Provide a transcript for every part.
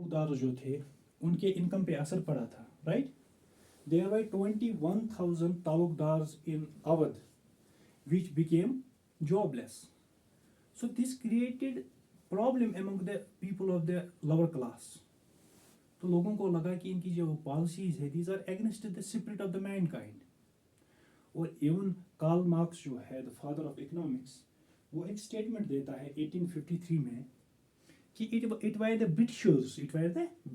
तालुकदार जो थे उनके इनकम पे असर पड़ा था, right. There were 21,000 talukdars in Awadh which became jobless. So this created problem among the people of the lower class. तो लोगों को लगा कि इनकी जो पॉलिसीज है these are against the spirit of the mankind. और इवन कार्ल मार्क्स जो है द फादर ऑफ इकोनॉमिक्स, वो एक स्टेटमेंट देता है 1853 में कि it were the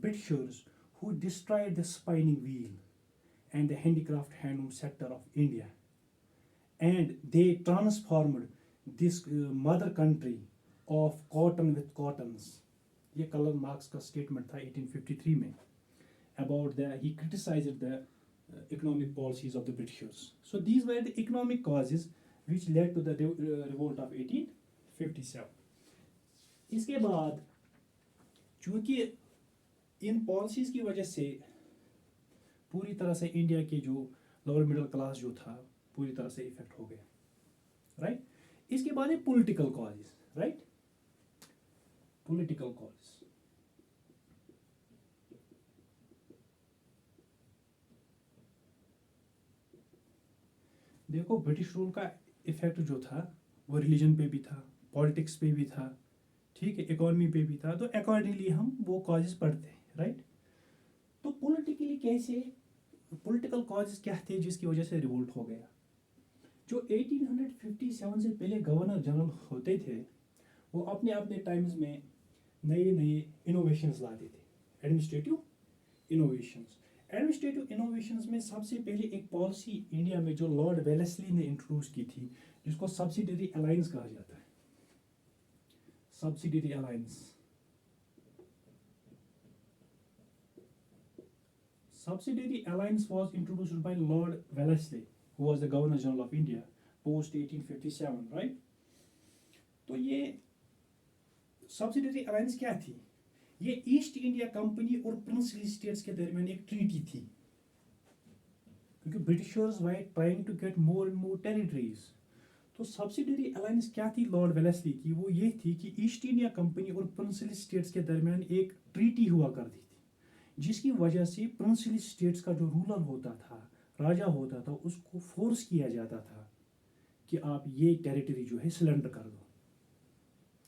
Britishers who destroyed the spinning wheel and the handicraft handloom sector of India, and they transformed this mother country of cotton with cottons. ये Karl Marx का statement था 1853 में about he criticized the economic policies of the Britishers. So these were the economic causes which led to the revolt of 1857. इसके बाद चूंकि इन policies की वजह से पूरी तरह से इंडिया के जो लोअर मिडिल क्लास जो था पूरी तरह से इफेक्ट हो गया, राइट. इसके बाद है political causes, right. Political causes देखो, ब्रिटिश रूल का इफेक्ट जो था वो रिलीजन पे भी था, पॉलिटिक्स पे भी था, ठीक है, इकोनॉमी पे भी था. तो अकॉर्डिंगली हम वो कॉजेज पढ़ते हैं, राइट. तो पॉलिटिकली कैसे, पॉलिटिकल कॉजेज क्या थे जिसकी वजह से रिवोल्ट हो गया. जो 1857 से पहले गवर्नर जनरल होते थे वो अपने अपने टाइम्स में नए नए इनोवेशंस लाते थे. एडमिनिस्ट्रेटिव इनोवेशंस में सबसे पहले एक पॉलिसी इंडिया में जो लॉर्ड वेलेस्ली ने इंट्रोड्यूस की थी जिसको सब्सिडरी अलायंस कहा जाता है. Subsidiary alliance, subsidiary alliance was introduced by Lord Wellesley, who was the Governor General of India post 1857, right. तो ये subsidiary alliance क्या थी? ये ईस्ट इंडिया कंपनी और प्रिंसली स्टेट्स के दरमियान एक ट्रीटी थी, क्योंकि Britishers were trying to get more and more territories. तो सब्सिडरी अलायंस क्या थी लॉर्ड वेलेस्ली की? वो ये थी कि ईस्ट इंडिया कंपनी और प्रिंसली स्टेट्स के दरमियान एक ट्रीटी हुआ करती थी जिसकी वजह से प्रिंसली स्टेट्स का जो रूलर होता था, राजा होता था, उसको फोर्स किया जाता था कि आप ये टेरिटरी जो है सिलेंडर कर दो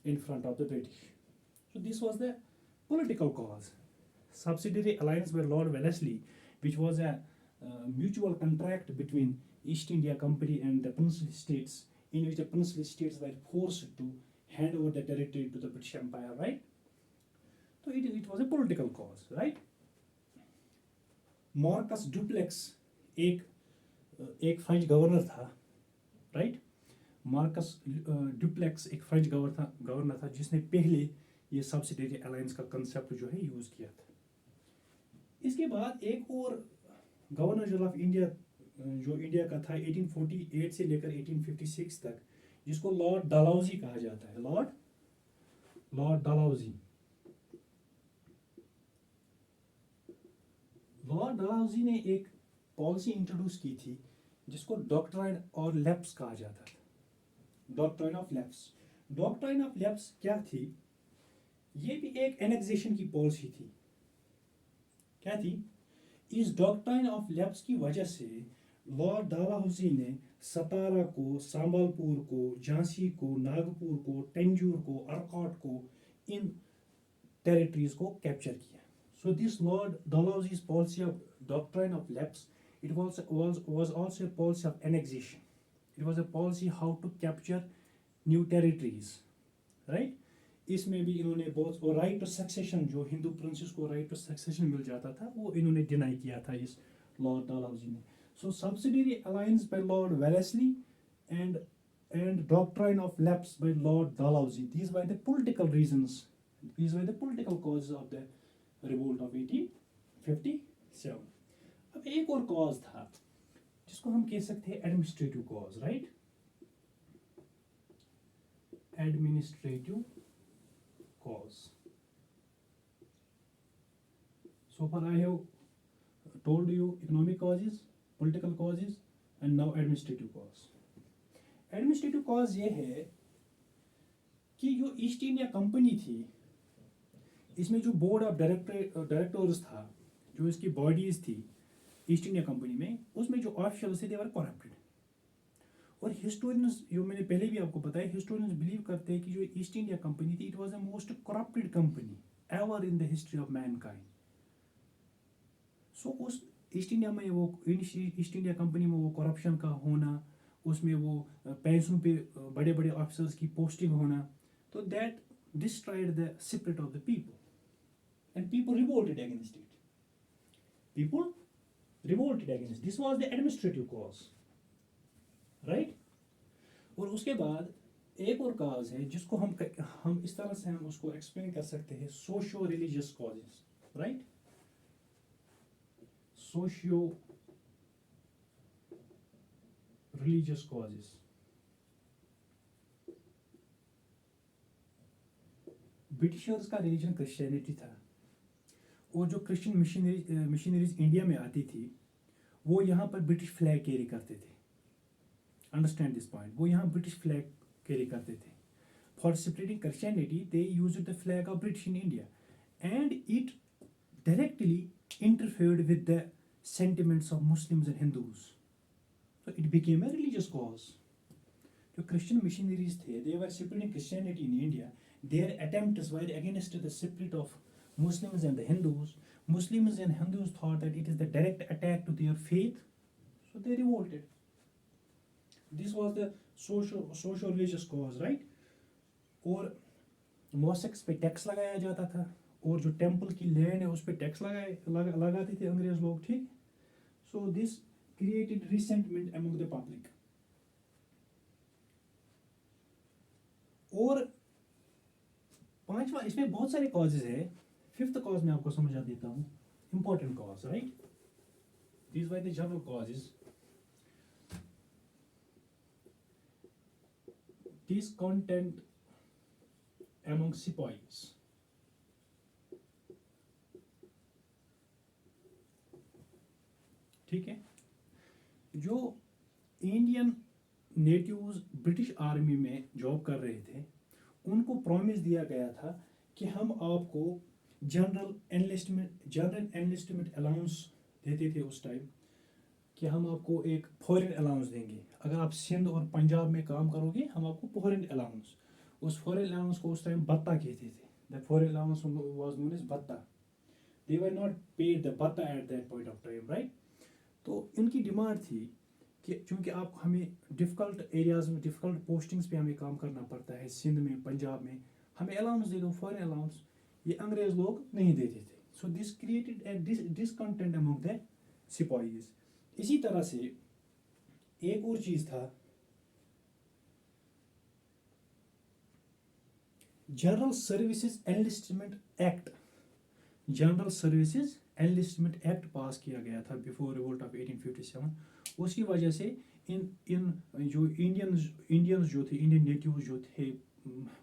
in front of the British. So this was the political cause. Subsidiary alliance with Lord Wellesley which was a mutual contract between East India Company and the princely states, in which the princely states were forced to hand over the territory to the British Empire, right. So it was a political cause, right. Marcus duplex एक French governor था, right. Marcus duplex एक French governor था जिसने पहले ये subsidiary alliance का concept जो है यूज किया था. इसके बाद एक और गवर्नर जनरल ऑफ इंडिया जो इंडिया का था 1848 से लेकर 1856 तक, जिसको लॉर्ड डलहौजी कहा जाता है. लॉर्ड डलहौजी ने एक पॉलिसी इंट्रोड्यूस की थी जिसको डॉक्ट्राइन और लैप्स कहा जाता था. डॉक्ट्राइन ऑफ लैप्स क्या थी? ये भी एक एनेक्सेशन की पॉलिसी थी. क्या थी? इस डॉक्ट्राइन ऑफ लैप्स की वजह से लॉर्ड डलहौजी ने सतारा को, संबलपुर को, झांसी को, नागपुर को, तंजौर को, अर्काट को, इन टेरिटरीज को कैप्चर किया. So this Lord Dalhousie's policy of doctrine of lapse, it was also a policy of annexation. It was a policy how to capture new territories, right? इसमें भी इन्होंने बहुत, और राइट टू सक्सेशन जो Hindu princess को right to succession मिल जाता था वो इन्होंने डिनाई किया था इस लॉर्ड डलहौजी ने. So subsidiary alliance by lord Wellesley and doctrine of lapse by Lord Dalhousie. These were the political reasons. These were the political causes of the revolt of 1857. अब एक और कॉज था जिसको हम कह सकते हैं administrative cause, right. Administrative cause. So far I have told you economic causes, political causes and now administrative cause. Administrative cause ये है कि जो ईस्ट इंडिया कंपनी थी इसमें जो बोर्ड ऑफ डायरेक्टर्स था, जो इसकी बॉडीज थी ईस्ट इंडिया कंपनी में, उसमें जो ऑफिशियल्स थे दे वर करप्टेड। और हिस्टोरियंस, जो मैंने पहले भी आपको बताया, हिस्टोरियंस बिलीव करते हैं कि जो ईस्ट इंडिया कंपनी थी, it was the most corrupted company ever in the history of mankind. So उस ईस्ट इंडिया में ईस्ट इंडिया कंपनी में वो करप्शन का होना, उसमें वो पैसों पे बड़े बड़े ऑफिसर्स की पोस्टिंग होना, तो that destroyed the spirit of the people and people revolted against it. People revolted against, this was the administrative cause, right. और उसके बाद एक और कॉज है जिसको हम इस तरह से हम उसको एक्सप्लेन कर सकते हैं, socio religious causes, right. Socio religious causes. Britishers का रिलीजन क्रिश्चियनिटी था, और जो क्रिश्चियन मिशनरीज इंडिया में आती थी, वो यहाँ पर ब्रिटिश फ्लैग कैरी करते थे। अंडरस्टैंड दिस पॉइंट, वो यहाँ ब्रिटिश फ्लैग कैरी करते थे। For spreading Christianity they used the flag of British in India, and it directly interfered with the sentiments of Muslims and Hindus. So it became a religious cause. जो Christian missionaries थे, they were spreading Christianity in India. Their attempts were against the spirit of Muslims and the Hindus. Muslims and Hindus thought that it is the direct attack to their faith, so they revolted. This was the social religious cause, right? और mosques पे tax लगाया जाता था, और जो temple की land है उस पर टैक्स लगाते थे अंग्रेज लोग, ठीक। सो this created resentment among the public. और पांचवा, इसमें बहुत सारे कॉजेज है, फिफ्थ कॉज मैं आपको समझा देता हूँ, important cause, right. These were the general causes. Discontent among sepoys, ठीक है। जो इंडियन नेटिव्स ब्रिटिश आर्मी में जॉब कर रहे थे, उनको प्रॉमिस दिया गया था कि हम आपको जनरल एनलिस्टमेंट अलाउंस देते थे उस टाइम, कि हम आपको एक फॉरेन अलाउंस देंगे, अगर आप सिंध और पंजाब में काम करोगे हम आपको फॉरेन अलाउंस। उस फॉरेन अलाउंस को उस टाइम भत्ता कहते थे, the foreign allowance was known as bhatta. They were not paid the bhatta at that point of time, right. तो इनकी डिमांड थी कि चूंकि आप हमें डिफ़िकल्ट एरियाज में, डिफ़िकल्ट पोस्टिंग्स पे हमें काम करना पड़ता है, सिंध में, पंजाब में, हमें अलाउंस दे दो, फॉरेन अलाउंस। ये अंग्रेज लोग नहीं देते थे। So this created a discontent among the sepoys. इसी तरह से एक और चीज़ था, general services enlistment act. General services enlistment act pass किया गया था बिफोर रिवोल्ट ऑफ 1857। उसकी वजह से इन जो इंडियंस जो थे, इंडियन नेटिव्स जो थे,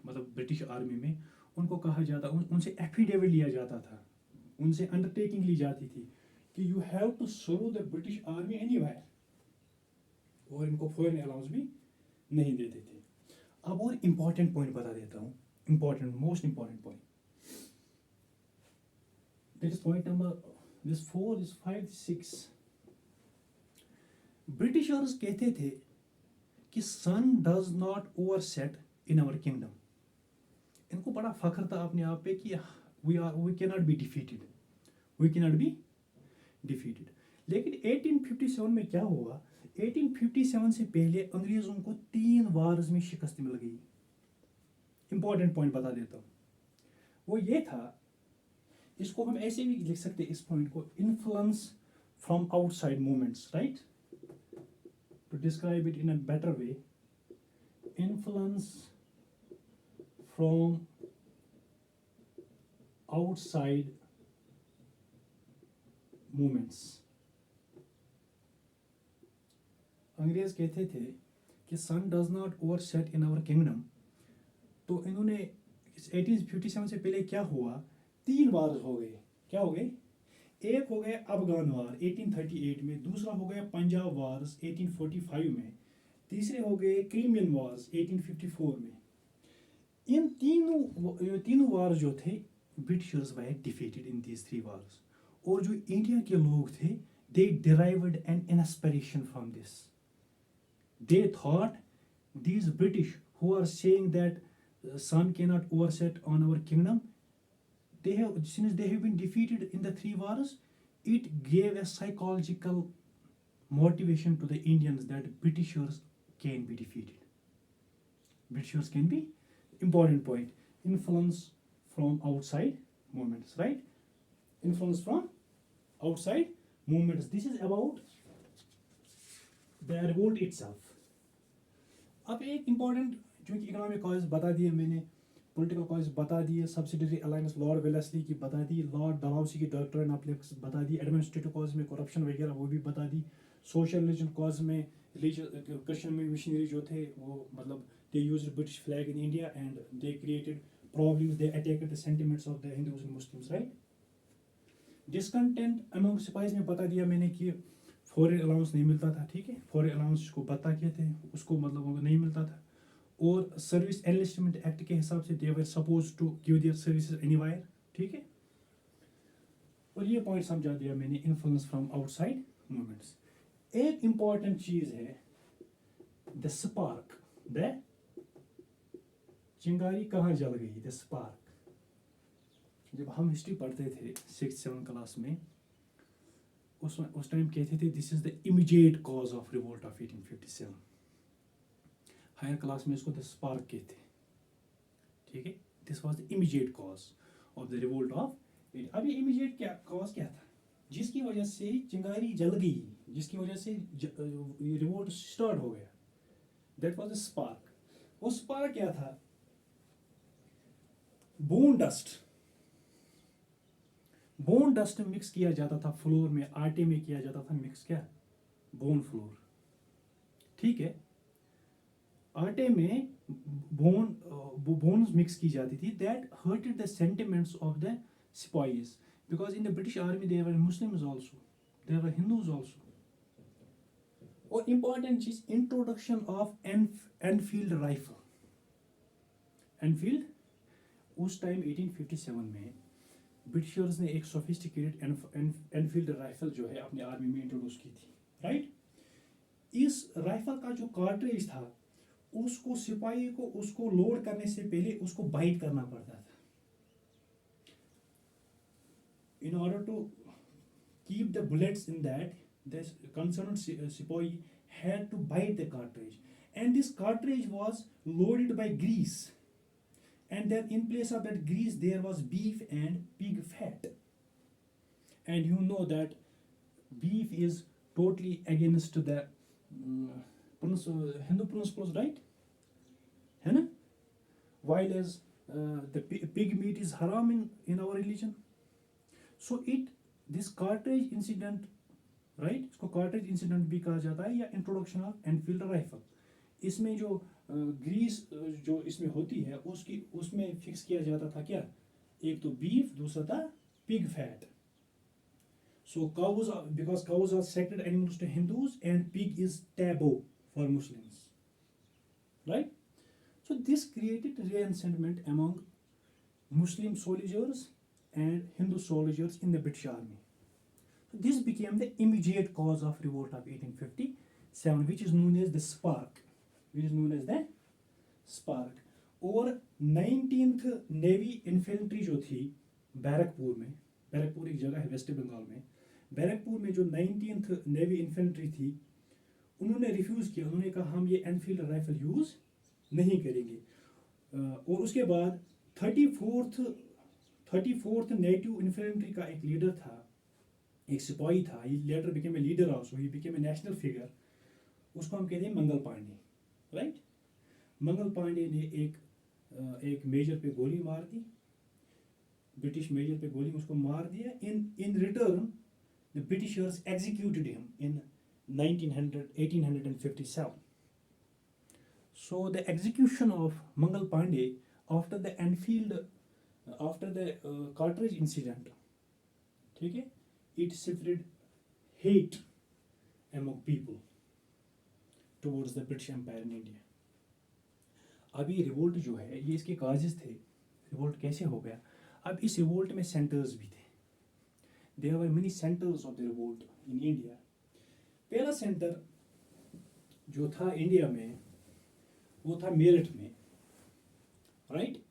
मतलब ब्रिटिश आर्मी में, उनको कहा जाता, उनसे एफिडेविट लिया जाता था, उनसे अंडरटेकिंग ली जाती थी कि you have to serve the British army anywhere, और इनको फॉरेन अलाउंस भी नहीं देते थे। अब और इम्पॉर्टेंट पॉइंट बता देता हूँ, important, most important point. That is point number, this 4 is 5 6। Britishers कहते थे कि sun does not overset in our kingdom. इनको बड़ा फख्र था अपने आप पे कि we can not be defeated, we can not be defeated. लेकिन 1857 में क्या हुआ, 1857 से पहले अंग्रेजों को 3 वार्स में शिकस्त मिल गई। इंपॉर्टेंट पॉइंट बता देता हूँ, वो ये था, इसको हम ऐसे भी लिख सकते हैं इस पॉइंट को, influence from outside movements, right, to describe it in a better way, influence from outside movements. अंग्रेज कहते थे कि sun does not overset in our kingdom, तो इन्होंने 1857 से पहले क्या हुआ, 3 वार हो गए। क्या हो गए, एक हो गया अफगान वार 1838 में, दूसरा हो गया पंजाब वार्स 1845 में, तीसरे हो गए क्रीमियन वार्स 1854 में। इन तीनों वार जो थे, Britishers were defeated in these three wars. और जो इंडिया के लोग थे, they derived an inspiration from this. They thought these British who are saying that sun cannot overset on our kingdom, since they have been defeated in the three wars, it gave a psychological motivation to the Indians that Britishers can be defeated. Britishers can be, important point, influence from outside movements, right? Influence from outside movements. This is about the revolt itself. अब एक important, चूंकि economic cause बता दिए मैंने, political cause बता दिए, subsidiary alliance Lord Wellesley की बता दी, लॉर्ड डलहौसी की डॉक्ट्रिन ऑफ लेफ्ट बता दी, एडमिनिस्ट्रेटिव कॉज में करप्शन वगैरह वो भी बता दी, सोशल रिलीजन कॉज में क्रिश्चियन मिशनरी जो थे वो मतलब they used British flag in India and they created problems, they attacked the sentiments of the Hindus and Muslims, right? Discontent among sepoys में बता दिया मैंने कि फॉरेन अलाउंस नहीं मिलता था, ठीक है, फॉरेन अलाउंस को बता के थे उसको मतलब वो नहीं मिलता था, और सर्विस एनलिस्टमेंट एक्ट के हिसाब से they were suppose to give their services anywhere, ठीक है। और ये पॉइंट समझा दिया मैंने, इन्फ्लुएंस फ्रॉम आउटसाइड मूवमेंट्स। एक इंपॉर्टेंट चीज है द स्पार्क, द चिंगारी कहाँ जल गई, द स्पार्क। जब हम हिस्ट्री पढ़ते थे 6th-7th क्लास में, उस टाइम कहते थे this is the immediate cause of revolt of 1857। Higher class में इसको द स्पार्क कहते, ठीक है, this was the immediate cause of the revolt of. अब ये इमीडिएट क्या कॉज क्या था, जिसकी वजह से चिंगारी जल गई, जिसकी वजह से रिवोल्ट स्टार्ट हो गया, दैट वाज द स्पार्क। वो स्पार्क क्या था, bone dust. Bone dust mix किया जाता था फ्लोर में, आटे में किया जाता था मिक्स, क्या, बोन फ्लोर, ठीक है, आटे में बोन्स मिक्स की जाती थी। That hurted the sentiments of the sipahis, because in the British army there were Muslims also, there were Hindus also. और इंपॉर्टेंट चीज, introduction of Enfield rifle. Enfield उस टाइम 1857 में ब्रिटिशर्स ने एक सोफिस्टिकेटेड एनफील्ड राइफल जो है अपनी आर्मी में इंट्रोड्यूस की थी, राइट? इस राइफल का जो कार्ट्रिज था, उसको सिपाही को उसको लोड करने से पहले उसको बाइट करना पड़ता था। In order to keep the bullets in that, the concerned sipahi had to bite the cartridge, and this cartridge was loaded by grease, and then in place of that grease there was beef and pig fat, and you know that beef is totally against the Hindu principles, right? है ना? While as the pig meat is haram in our religion, so this cartridge incident, right? इसको cartridge incident भी कहा जाता है, या introduction of Enfield rifle। इसमें जो ग्रीस जो इसमें होती है उसमें फिक्स किया जाता था क्या, एक तो बीफ, दूसरा था pig fat. So cows are, because cows are sacred animals to Hindus and pig is taboo for Muslims, right? So this created resentment among Muslim soldiers and Hindu soldiers in the British army. So this became the immediate cause of revolt of 1857, which is known as the spark, और 19th navy infantry जो थी बैरकपुर में, बैरकपुर एक जगह है waste Bengal में, बैरकपुर में जो 19th नेवी इन्फेंट्री थी, उन्होंने रिफ्यूज किया, उन्होंने कहा हम ये एनफील्ड राइफल यूज नहीं करेंगे। और उसके बाद 34th नेटिव इन्फेंट्री का एक लीडर था, एक सिपाही था, he later became a leader also, he became a national figure, उसको हम कहते हैं मंगल पांडे, राइट? मंगल पांडे ने एक मेजर पे गोली मार दी, ब्रिटिश मेजर पे गोली उसको मार दिया। In return the Britishers executed him in 1857। So the execution of Mangal Pandey after the cartridge incident, ठीक है, it spread hate among people towards the British Empire in India। अभी रिवोल्ट जो है ये इसके काजेस थे, रिवोल्ट कैसे हो गया। अब इस रिवोल्ट में सेंटर्स भी थे, there were many centres of the revolt in India. पहला सेंटर जो था इंडिया में वो था मेरठ में, राइट।